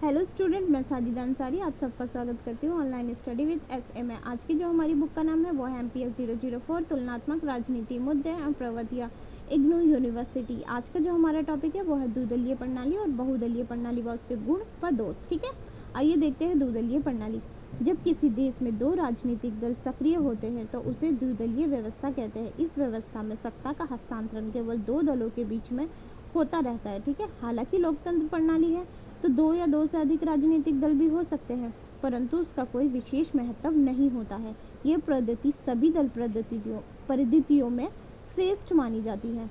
Hello student, मैं साजिदा अंसारी आप सबका स्वागत करती हूँ ऑनलाइन स्टडी विद एसए में। आज की जो हमारी बुक का नाम है वो है MPS 004 तुलनात्मक राजनीति मुद्दे एवं प्रवृत्तियाँ, इग्नू यूनिवर्सिटी। आज का जो हमारा टॉपिक है वो है द्विदलीय प्रणाली और बहुदलीय प्रणाली व उसके गुण व दोष। ठीक है, आइए देखते हैं द्विदलीय प्रणाली। जब किसी देश में दो राजनीतिक दल सक्रिय होते हैं तो उसे द्विदलीय व्यवस्था कहते हैं। इस व्यवस्था में सत्ता का हस्तांतरण केवल दो दलों के बीच में होता रहता है। ठीक है, हालांकि लोकतंत्र प्रणाली है तो दो या दो से अधिक राजनीतिक दल भी हो सकते हैं, परंतु उसका कोई विशेष महत्व नहीं होता है। ये पद्धति सभी दल पद्धतियों में श्रेष्ठ मानी जाती है।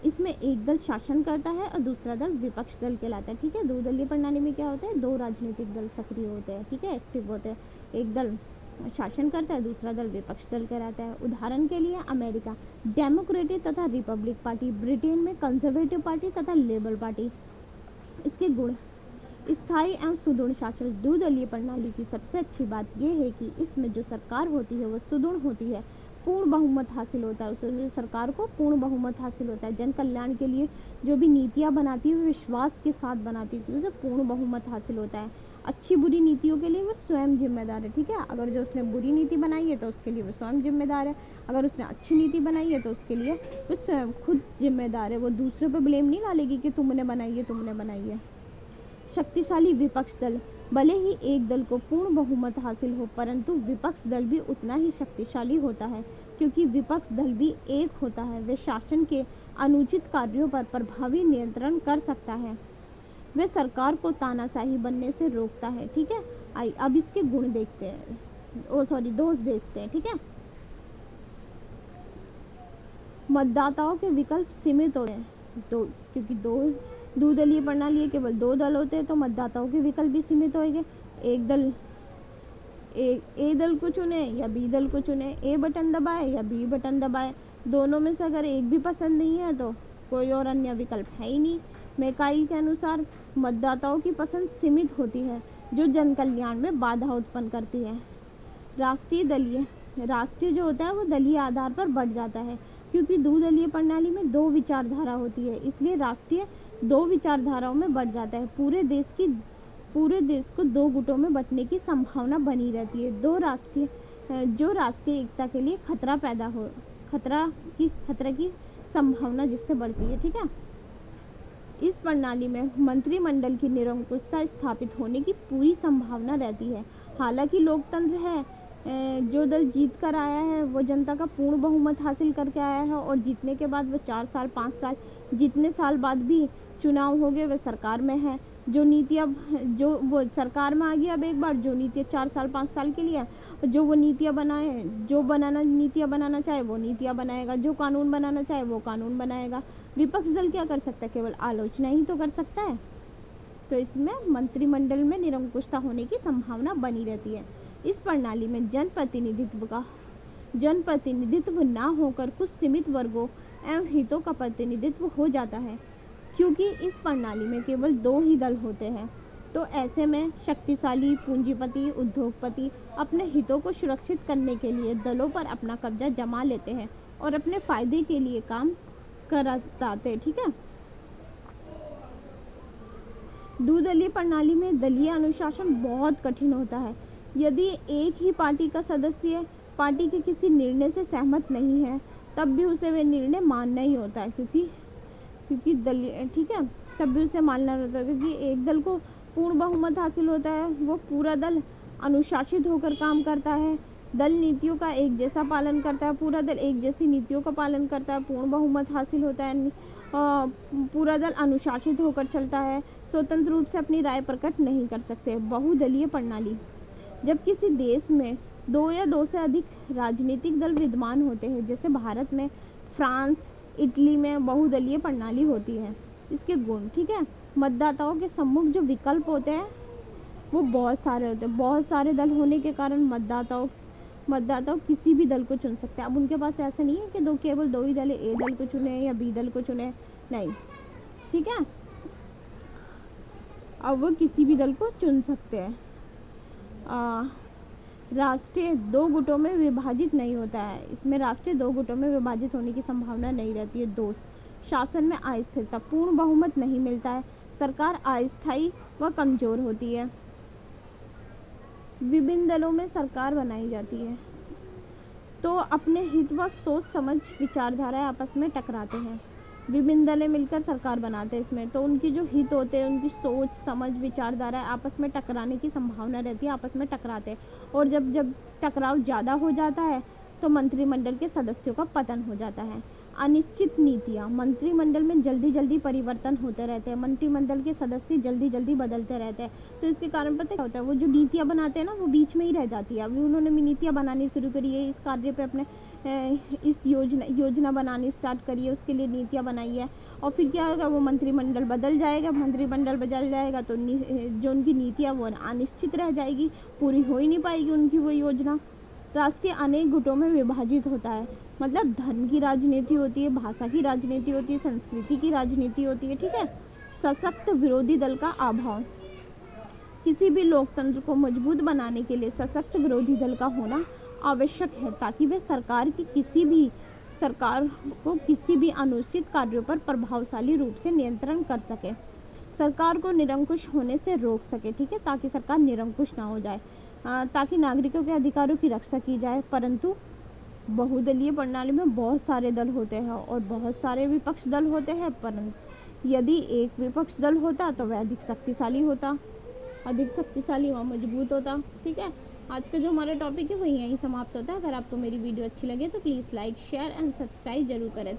इसमें एक दल शासन करता है और दूसरा दल विपक्ष दल कहलाता है। ठीक है, दो दलीय प्रणाली में क्या होता है, दो राजनीतिक दल सक्रिय होते हैं। ठीक है, एक्टिव होते हैं। एक दल शासन करता है, दूसरा दल विपक्ष दल कहलाता है। उदाहरण के लिए अमेरिका डेमोक्रेटिक तथा रिपब्लिक पार्टी, ब्रिटेन में कंजर्वेटिव पार्टी तथा लेबर पार्टी। इसके गुण: स्थायी एवं सुदृढ़ शासन। द्विदलीय प्रणाली की सबसे अच्छी बात यह है कि इसमें जो सरकार होती है वो सुदृढ़ होती है, पूर्ण बहुमत हासिल होता है। उसमें सरकार को पूर्ण बहुमत हासिल होता है। जन कल्याण के लिए जो भी नीतियाँ बनाती है वो विश्वास के साथ बनाती है, उसे पूर्ण बहुमत हासिल होता है। अच्छी बुरी नीतियों के लिए वो स्वयं जिम्मेदार है। ठीक है, अगर जो उसने बुरी नीति बनाई है तो उसके लिए वो स्वयं जिम्मेदार है, अगर उसने अच्छी नीति बनाई है तो उसके लिए वो स्वयं खुद जिम्मेदार है। वो दूसरे पर ब्लेम नहीं डालेगी कि तुमने बनाई है। शक्तिशाली विपक्ष दल। भले ही एक दल को पूर्ण बहुमत हासिल हो, परंतु विपक्ष दल भी उतना ही शक्तिशाली होता है, क्योंकि विपक्ष दल भी एक होता है। वे शासन के अनुचित कार्यों पर प्रभावी नियंत्रण कर सकता है। वे सरकार को तानाशाही बनने से रोकता है। ठीक है, अब इसके गुण देखते हैं, दोष देखते हैं। ठीक है, मतदाताओं के विकल्प सीमित होते हैं, क्योंकि द्विदलीय प्रणाली है, केवल दो दल होते हैं तो मतदाताओं के विकल्प भी सीमित होंगे। एक दल ए दल को चुने या बी दल को चुने, ए बटन दबाए या बी बटन दबाए, दोनों में से अगर एक भी पसंद नहीं है तो कोई और अन्य विकल्प है ही नहीं। मैकाइल के अनुसार मतदाताओं की पसंद सीमित होती है जो जन कल्याण में बाधा उत्पन्न करती है। राष्ट्रीय जो होता है वो दलीय आधार पर बढ़ जाता है, क्योंकि द्विदलीय प्रणाली में दो विचारधारा होती है, इसलिए राष्ट्रीय दो विचारधाराओं में बढ़ जाता है। पूरे देश को दो गुटों में बंटने की संभावना बनी रहती है। जो राष्ट्रीय एकता के लिए खतरा की संभावना जिससे बढ़ती है। ठीक है, इस प्रणाली में मंत्रिमंडल की निरंकुशता स्थापित होने की पूरी संभावना रहती है। हालांकि लोकतंत्र है, जो दल जीत कर आया है वो जनता का पूर्ण बहुमत हासिल करके आया है, और जीतने के बाद वो 4 साल 5 साल जितने साल बाद भी चुनाव हो गए वे सरकार में है। जो वो सरकार में आ गया अब एक बार, जो नीतियाँ 4 साल 5 साल के लिए जो वो नीतियाँ बनाए, नीतियाँ बनाना चाहे वो नीतियाँ बनाएगा, जो कानून बनाना चाहे वो कानून बनाएगा। विपक्ष दल क्या कर सकता है, केवल आलोचना ही तो कर सकता है। तो इसमें मंत्रिमंडल में निरंकुशता होने की संभावना बनी रहती है। इस प्रणाली में जनप्रतिनिधित्व ना होकर कुछ सीमित वर्गों एवं हितों का प्रतिनिधित्व हो जाता है। क्योंकि इस प्रणाली में केवल दो ही दल होते हैं, तो ऐसे में शक्तिशाली पूंजीपति उद्योगपति अपने हितों को सुरक्षित करने के लिए दलों पर अपना कब्जा जमा लेते हैं और अपने फायदे के लिए काम कराते हैं। ठीक है, द्विदलीय प्रणाली में दलीय अनुशासन बहुत कठिन होता है। यदि एक ही पार्टी का सदस्य पार्टी के किसी निर्णय से सहमत नहीं है तब भी उसे वे निर्णय मानना ही होता है, क्योंकि दलीय, ठीक है, तब भी उसे मानना होता है, क्योंकि एक दल को पूर्ण बहुमत हासिल होता है, वो पूरा दल अनुशासित होकर काम करता है। दल नीतियों का एक जैसा पालन करता है, पूरा दल एक जैसी नीतियों का पालन करता है, पूर्ण बहुमत हासिल होता है, पूरा दल अनुशासित होकर चलता है, स्वतंत्र रूप से अपनी राय प्रकट नहीं कर सकते। बहुदलीय प्रणाली। जब किसी देश में दो या दो से अधिक राजनीतिक दल विद्यमान होते हैं, जैसे भारत में, फ्रांस, इटली में बहुदलीय प्रणाली होती है। इसके गुण, ठीक है, मतदाताओं के सम्मुख जो विकल्प होते हैं वो बहुत सारे होते हैं। बहुत सारे दल होने के कारण मतदाताओं किसी भी दल को चुन सकते हैं। अब उनके पास ऐसा नहीं है कि केवल दो ही दल है, ए दल को चुने या बी दल को चुने, नहीं। ठीक है, अब वो किसी भी दल को चुन सकते हैं। राष्ट्रीय दो गुटों में विभाजित नहीं होता है, इसमें राष्ट्रीय दो गुटों में विभाजित होने की संभावना नहीं रहती है। दोष: शासन में अस्थिरता, पूर्ण बहुमत नहीं मिलता है, सरकार अस्थायी व कमज़ोर होती है। विभिन्न दलों में सरकार बनाई जाती है तो अपने हित व सोच समझ विचारधाराएं आपस में टकराते हैं। विभिन्न दलें मिलकर सरकार बनाते हैं इसमें, तो उनकी जो हित होते हैं, उनकी सोच समझ विचारधाराएं आपस में टकराने की संभावना रहती है, आपस में टकराते हैं। और जब टकराव ज़्यादा हो जाता है तो मंत्रिमंडल के सदस्यों का पतन हो जाता है। अनिश्चित नीतियाँ, मंत्रिमंडल में जल्दी परिवर्तन होते रहते हैं, मंत्रिमंडल के सदस्य जल्दी बदलते रहते हैं। तो इसके कारण पता क्या होता है, वो जो नीतियाँ बनाते हैं ना, वो बीच में ही रह जाती है। अभी उन्होंने भी नीतियाँ बनानी शुरू करी है, इस कार्य पे अपने इस योजना बनानी स्टार्ट करी है, उसके लिए नीतियाँ बनाई है। और फिर क्या होगा, वो मंत्रिमंडल बदल जाएगा, तो जो उनकी नीतियाँ वो अनिश्चित रह जाएगी, पूरी हो ही नहीं पाएगी उनकी वो योजना। राष्ट्रीय अनेक गुटों में विभाजित होता है, मतलब धर्म की राजनीति होती है, भाषा की राजनीति होती है, संस्कृति की राजनीति होती है, ठीक है। सशक्त विरोधी दल का अभाव, किसी भी लोकतंत्र को मजबूत बनाने के लिए सशक्त विरोधी दल का होना आवश्यक है, ताकि वे सरकार को किसी भी अनुचित कार्यों पर प्रभावशाली रूप से नियंत्रण कर सके, सरकार को निरंकुश होने से रोक सके, ठीक है, ताकि सरकार निरंकुश ना हो जाए, ताकि नागरिकों के अधिकारों की रक्षा की जाए। परंतु बहुदलीय प्रणाली में बहुत सारे दल होते हैं और बहुत सारे विपक्ष दल होते हैं, परंतु यदि एक विपक्ष दल होता तो वह अधिक शक्तिशाली व मजबूत होता, ठीक है। आज का जो हमारा टॉपिक है वो यहीं समाप्त होता है। अगर आपको मेरी वीडियो अच्छी लगे तो please like, share and subscribe जरूर करें।